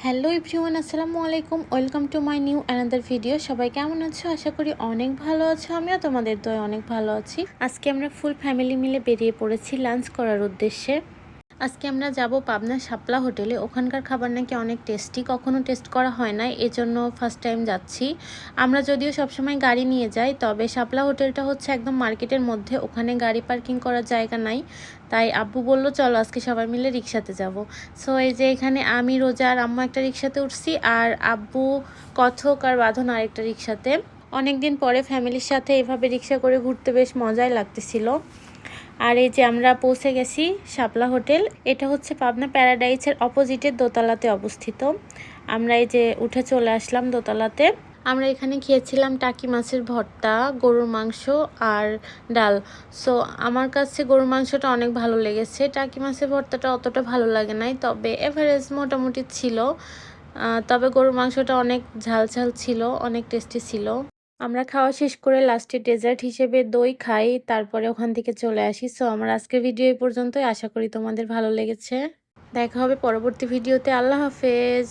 Hello everyone, আসসালামু আলাইকুম। Welcome to my new another video. সবাই কেমন আছো? আশা করি অনেক ভালো আছো। আমিও তোমাদের দয়ে অনেক ভালো আছি। আজকে আমরা ফুল ফ্যামিলি মিলে বেরিয়ে পড়েছি লাঞ্চ করার উদ্দেশ্যে। আজকে আমরা যাব পাবনা শাপলা হোটেলে। ওখানকার খাবার নাকি অনেক টেস্টি, কখনো টেস্ট করা হয় না, এজন্য ফার্স্ট টাইম যাচ্ছি। আমরা যদিও সবসময় গাড়ি নিয়ে যাই, তবে শাপলা হোটেলটা হচ্ছে একদম মার্কেটের মধ্যে, ওখানে গাড়ি পার্কিং করার জায়গা নাই। তাই আব্বু বলল চলো আজকে সবাই মিলে রিক্সাতে যাব। সো এই যে এখানে আমি, রোজা আর আম্মু একটা রিক্সাতে উঠছি, আর আব্বু, কথক আর বাঁধন আরেকটা রিক্সাতে। অনেকদিন পরে ফ্যামিলির সাথে এভাবে রিক্সা করে ঘুরতে বেশ মজাই লাগতেছিল। আর এই যে আমরা পৌঁছে গেছি শাপলা হোটেল। এটা হচ্ছে পাবনা প্যারাডাইসের অপোজিটের দোতলাতে অবস্থিত। আমরা এই যে উঠে চলে আসলাম দোতলাতে। আমরা এখানে খেয়েছিলাম টাকি মাছের ভর্তা, গরুর মাংস আর ডাল। সো আমার কাছে গরুর মাংসটা অনেক ভালো লেগেছে, টাকি মাছের ভর্তাটা অতটা ভালো লাগে নাই, তবে এভারেজ মোটামুটি ছিল। তবে গরুর মাংসটা অনেক ঝাল ঝাল ছিল, অনেক টেস্টি ছিল। আমরা খাওয়া শেষ করে লাস্টে ডেজার্ট হিসেবে দই খাই, তারপরে ওখান থেকে চলে আসি। সো আমার আজকের ভিডিও এই পর্যন্তই। আশা করি তোমাদের ভালো লেগেছে। দেখা হবে পরবর্তী ভিডিওতে। আল্লাহ হাফেজ।